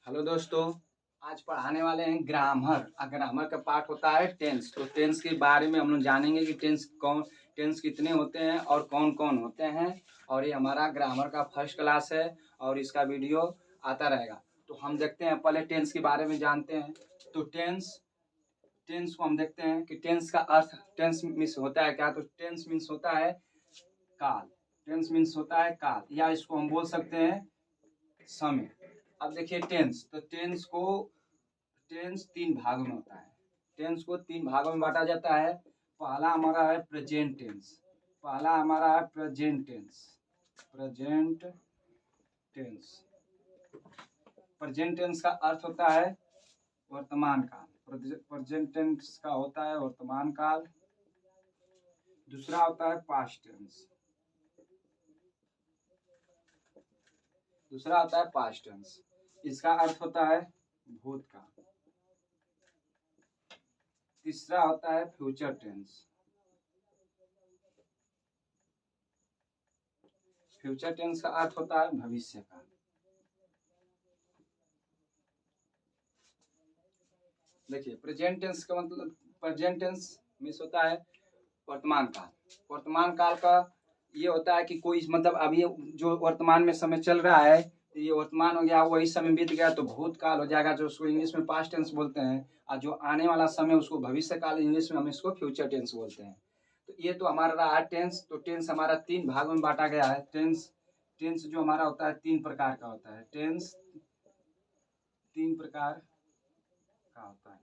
Hello दोस्तों, आज पढ़ाने वाले हैं ग्रामर। ग्रामर का पार्ट होता है टेंस। तो टेंस के बारे में हम लोग जानेंगे कि टेंस कितने होते हैं और कौन कौन होते हैं। और ये हमारा ग्रामर का फर्स्ट क्लास है और इसका वीडियो आता रहेगा। तो हम देखते हैं, पहले टेंस के बारे में जानते हैं। तो टेंस टेंस को हम देखते हैं कि टेंस का अर्थ, टेंस मीन्स होता है क्या। तो टेंस मीन्स होता है काल। टेंस मीन्स होता है काल, या इसको हम बोल सकते हैं समय। अब देखिए टेंस, तो टेंस तीन भागों में होता है। टेंस को तीन भागों में बांटा जाता है। पहला हमारा है प्रेजेंट टेंस। प्रेजेंट टेंस का अर्थ होता है वर्तमान काल। प्रेजेंट टेंस का होता है वर्तमान काल। दूसरा होता है पास्ट टेंस। इसका अर्थ होता है भूतकाल। तीसरा होता है फ्यूचर टेंस। फ्यूचर टेंस का अर्थ होता है भविष्य काल। देखिए प्रेजेंट टेंस का मतलब, प्रेजेंट टेंस मीन्स होता है वर्तमान काल। वर्तमान काल का ये होता है कि कोई मतलब अभी जो वर्तमान में समय चल रहा है, तो ये वर्तमान हो गया, वही समय बीत गया तो भूतकाल हो जाएगा, जो उसको इंग्लिश में पास्ट टेंस बोलते हैं। और जो आने वाला समय उसको भविष्य काल, इंग्लिश में हम इसको फ्यूचर टेंस बोलते हैं। तो ये तो हमारा रहा टेंस। तो टेंस हमारा तीन भागों में बांटा गया है। टेंस जो हमारा होता है तीन प्रकार का होता है। टेंस तीन प्रकार का होता है।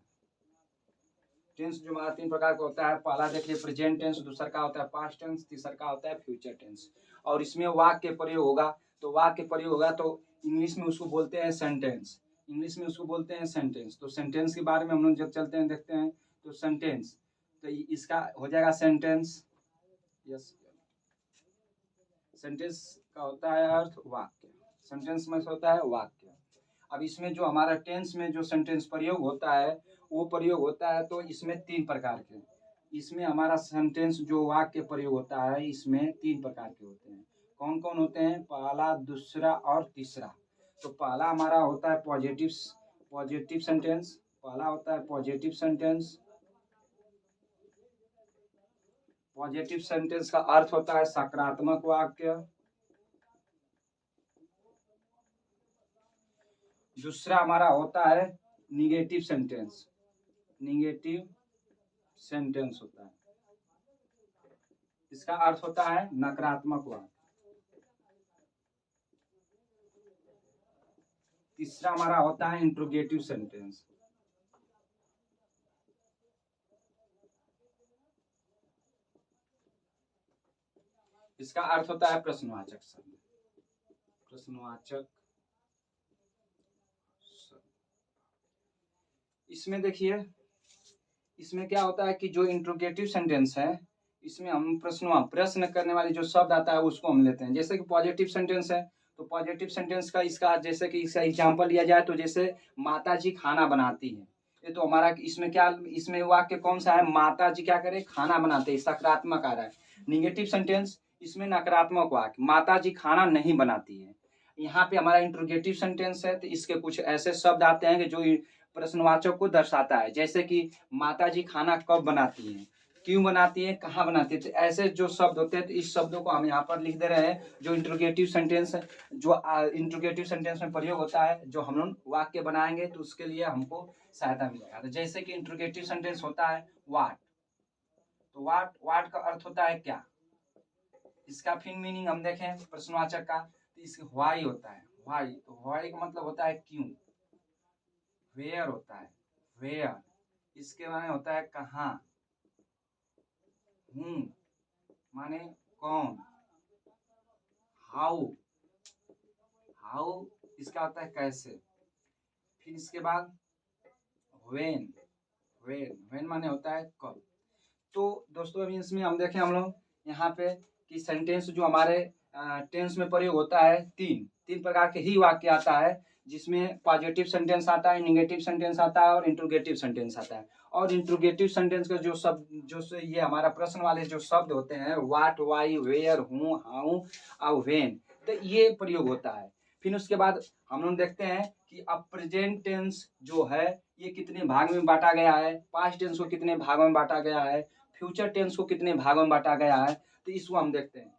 टेंस जो हमारा तीन प्रकार का होता है, पहला देखिए प्रेजेंट टेंस, दूसरा का होता है पास्ट टेंस, तीसरा का होता है फ्यूचर टेंस। और इसमें वाक्य प्रयोग होगा। तो इंग्लिश में उसको बोलते हैं सेंटेंस। तो सेंटेंस के बारे में हम लोग जब चलते हैं देखते हैं। तो सेंटेंस, तो इसका हो जाएगा सेंटेंस। यस, सेंटेंस का होता है अर्थ वाक्य। सेंटेंस में होता है वाक्य। अब इसमें जो हमारा टेंस में जो सेंटेंस प्रयोग होता है, वो प्रयोग होता है तो इसमें तीन प्रकार के। इसमें हमारा सेंटेंस जो वाक्य प्रयोग होता है, इसमें तीन प्रकार के होते हैं। कौन कौन होते हैं? पहला, दूसरा और तीसरा। तो पहला हमारा होता है पॉजिटिव सेंटेंस। पहला होता है पॉजिटिव सेंटेंस। पॉजिटिव सेंटेंस का अर्थ होता है सकारात्मक वाक्य। दूसरा हमारा होता है निगेटिव सेंटेंस होता है। इसका अर्थ होता है नकारात्मक वाक्य। तीसरा हमारा होता है इंट्रोगेटिव सेंटेंस। इसका अर्थ होता है प्रश्नवाचक शब्द। इसमें देखिए, इसमें क्या होता है कि जो इंट्रोगेटिव सेंटेंस है, इसमें हम प्रश्न करने वाले जो शब्द आता है उसको हम लेते हैं। जैसे कि पॉजिटिव सेंटेंस है, तो पॉजिटिव सेंटेंस का इसका जैसे कि इसका एग्जांपल लिया जाए, तो जैसे माता जी खाना बनाती है। ये तो हमारा इसमें वाक्य कौन सा है? माता जी क्या करे? खाना बनाते हैं, सकारात्मक आ रहा है। निगेटिव सेंटेंस, इसमें नकारात्मक वाक्य, माता जी खाना नहीं बनाती है। यहाँ पे हमारा इंट्रोगेटिव सेंटेंस है, तो इसके कुछ ऐसे शब्द आते हैं कि जो प्रश्नवाचक को दर्शाता है। जैसे कि माता जी खाना कब बनाती हैं, क्यों बनाती है, कहाँ बनाती है। तो ऐसे जो शब्द होते हैं, तो इस शब्दों को हम यहाँ पर लिख दे रहे हैं। जो इंट्रोगेटिव सेंटेंस है, जो इंट्रोगेटिव सेंटेंस में प्रयोग होता है, जो हम लोग वाक्य बनाएंगे तो उसके लिए हमको सहायता मिलेगा। तो जैसे कि इंट्रोगेटिव सेंटेंस होता है व्हाट। तो व्हाट का अर्थ होता है क्या। इसका फिर मीनिंग हम देखें प्रश्नवाचक का, तो इसका व्हाई होता है। व्हाई, तो व्हाई का मतलब होता है क्यों। वेयर होता है, वेयर, इसके माने होता है कहाँ। माने कौन। हाउ इसका होता है कैसे। फिर इसके बाद व्हेन माने होता है कब। तो दोस्तों अभी इसमें हम देखें हम लोग यहाँ पे कि सेंटेंस जो हमारे टेंस में प्रयोग होता है, तीन प्रकार के ही वाक्य आता है, जिसमें पॉजिटिव सेंटेंस आता है, निगेटिव सेंटेंस आता है और इंट्रोगेटिव सेंटेंस आता है। और इंट्रोगेटिव सेंटेंस का जो शब्द, जो ये हमारा प्रश्न वाले जो शब्द होते हैं, what, why, where, who, how और व्हेन, तो ये प्रयोग होता है। फिर उसके बाद हम लोग देखते हैं कि अब प्रेजेंट टेंस जो है ये कितने भाग में बांटा गया है, पास्ट टेंस को कितने भागों में बांटा गया है, फ्यूचर टेंस को कितने भागों में बांटा गया है, तो इसको हम देखते हैं।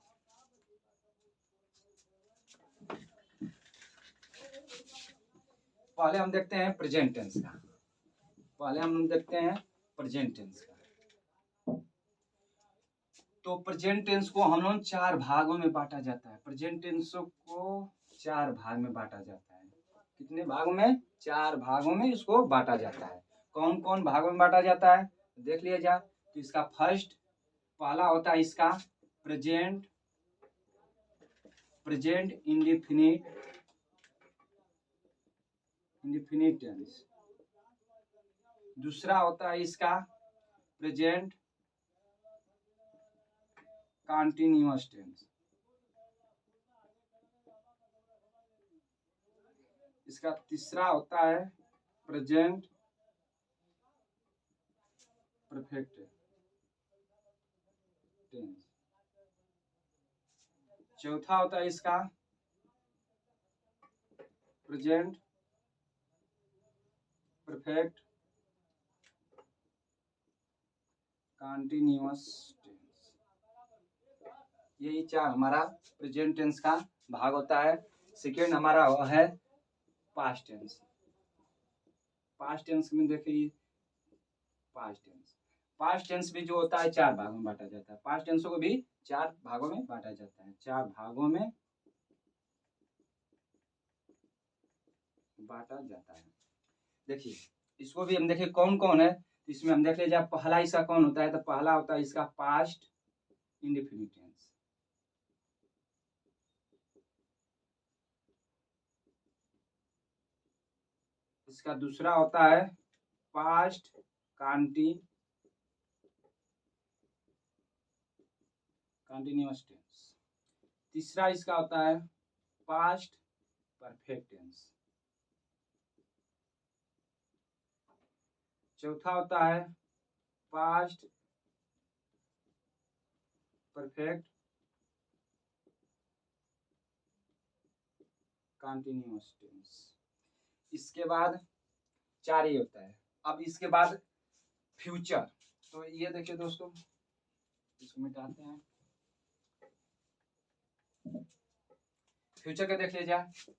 पहले हम देखते हैं प्रेजेंट टेंस का, पहले हम देखते हैं प्रेजेंट टेंस का। तो प्रेजेंट टेंस को हम लोग 4 भागों में बांटा जाता है, प्रेजेंट टेंस को 4 भाग में बांटा जाता है। कितने भागों में? 4 भागों में इसको बांटा जाता है। कौन कौन भागों में बांटा जाता है देख लिया जाए। तो इसका फर्स्ट पहला होता है इसका प्रेजेंट इंडेफिनिट टेंस। दूसरा होता है इसका प्रेजेंट कंटीन्यूअस टेंस। इसका तीसरा होता है प्रेजेंट परफेक्ट टेंस। चौथा होता है इसका प्रेजेंट परफेक्ट कंटीन्यूअस टेंस। यही 4 हमारा प्रेजेंट टेंस का भाग होता है। सेकेंड हमारा है पास्ट टेंस। पास्ट टेंस में देखिए, पास्ट टेंस भी जो होता है 4 भागों में बांटा जाता है। पास्ट टेंस को भी 4 भागों में बांटा जाता है, 4 भागों में बांटा जाता है। देखिए इसको भी हम देखिए कौन कौन है, तो इसमें हम देख लीजिए पहला इसका कौन होता है, तो पहला होता है इसका पास्ट इंडेफिनिट टेंस। इसका दूसरा होता है पास्ट कंटीन्यूअस टेंस। तीसरा इसका होता है पास्ट परफेक्ट टेंस। चौथा होता है पास्ट परफेक्ट कंटीन्यूअस टेंस। इसके बाद 4 ही होता है। अब इसके बाद फ्यूचर, तो ये देखिए दोस्तों, इसको मिटाते हैं। फ्यूचर का देख लीजिए,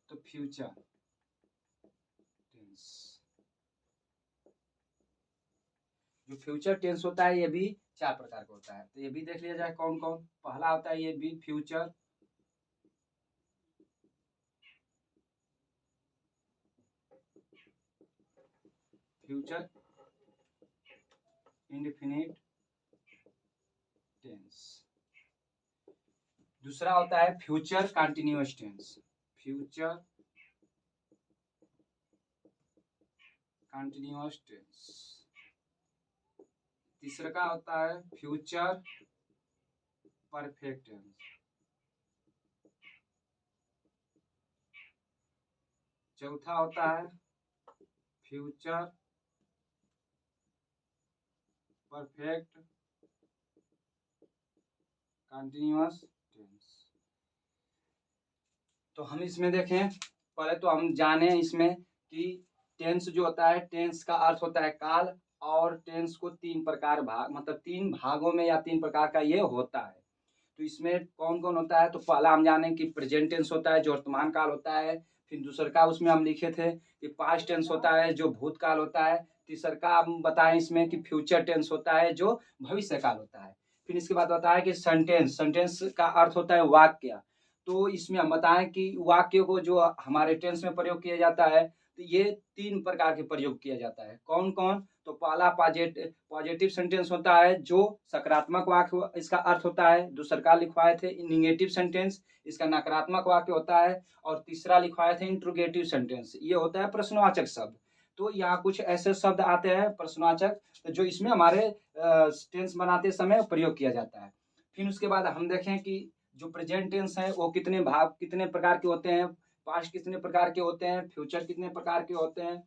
तो फ्यूचर टेंस, जो फ्यूचर टेंस होता है ये भी 4 प्रकार का होता है। तो ये भी देख लिया जाए कौन कौन। पहला होता है ये भी फ्यूचर इंडेफिनिट टेंस। दूसरा होता है future continuous tense, future continuous tense. तीसरा का होता है फ्यूचर परफेक्ट टेंस। चौथा होता है फ्यूचर परफेक्ट कंटीन्यूअस टेंस। तो हम इसमें देखें, पहले तो हम जाने इसमें कि टेंस जो होता है, टेंस का अर्थ होता है काल, और टेंस को 3 प्रकार भाग, मतलब 3 भागों में या 3 प्रकार का ये होता है। तो इसमें कौन कौन होता है, तो पहला हम जाने कि प्रेजेंट टेंस होता है जो वर्तमान काल होता है। फिर दूसरा का उसमें हम लिखे थे कि पास्ट टेंस होता है जो भूतकाल होता है। तीसरा का हम बताएं इसमें कि फ्यूचर टेंस होता है जो भविष्य काल होता है। फिर इसके बाद बताया कि सेंटेंस का अर्थ होता है वाक्य। तो इसमें हम बताएं कि वाक्य को जो हमारे टेंस में प्रयोग किया जाता है, तो ये 3 प्रकार के प्रयोग किया जाता है। कौन कौन, तो पहला पॉजिटिव सेंटेंस होता है जो सकारात्मक वाक्य इसका अर्थ होता है। दूसरा का लिखवाए थे निगेटिव सेंटेंस, इसका नकारात्मक वाक्य होता है। और तीसरा लिखवाए थे इंट्रोगेटिव सेंटेंस, ये होता है प्रश्नवाचक शब्द। तो यहाँ कुछ ऐसे शब्द आते हैं प्रश्नवाचक, जो इसमें हमारे टेंस बनाते समय प्रयोग किया जाता है। फिर उसके बाद हम देखें कि जो प्रेजेंट टेंस है वो कितने प्रकार के होते हैं, पास्ट कितने प्रकार के होते हैं, फ्यूचर कितने प्रकार के होते हैं।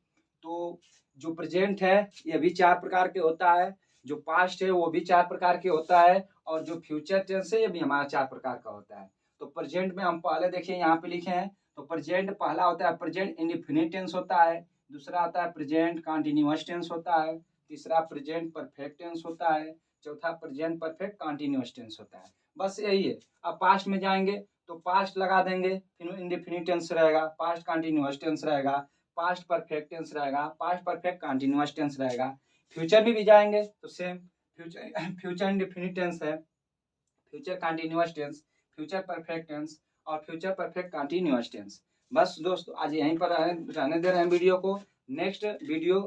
तो जो प्रेजेंट है ये भी 4 प्रकार के होता है, जो पास्ट है वो भी 4 प्रकार के होता है, और जो फ्यूचर टेंस है ये भी हमारा 4 प्रकार का होता है। तो प्रेजेंट में हम पहले देखिए यहाँ पे लिखे हैं, तो प्रेजेंट पहला होता है प्रेजेंट इंडेफिनिट टेंस होता है, दूसरा आता है प्रेजेंट कंटीन्यूअस टेंस होता है, तीसरा प्रेजेंट परफेक्ट टेंस होता है, चौथा प्रेजेंट परफेक्ट कंटीन्यूअस टेंस होता है। बस यही है। अब पास्ट में जाएंगे तो पास्ट लगा देंगे, फिर इंडेफिनिट टेंस रहेगा, पास्ट कंटीन्यूअस टेंस रहेगा, पास्ट परफेक्ट टेंस रहेगा, पास्ट परफेक्ट कंटीन्यूअस टेंस रहेगा। फ्यूचर में भी जाएंगे तो same, future future indefinite tense है, future continuous tense, future perfect tense और फ्यूचर परफेक्ट कंटीन्यूअस टेंस। बस दोस्तों आज यहीं पर रहने दे रहे हैं वीडियो को। Next video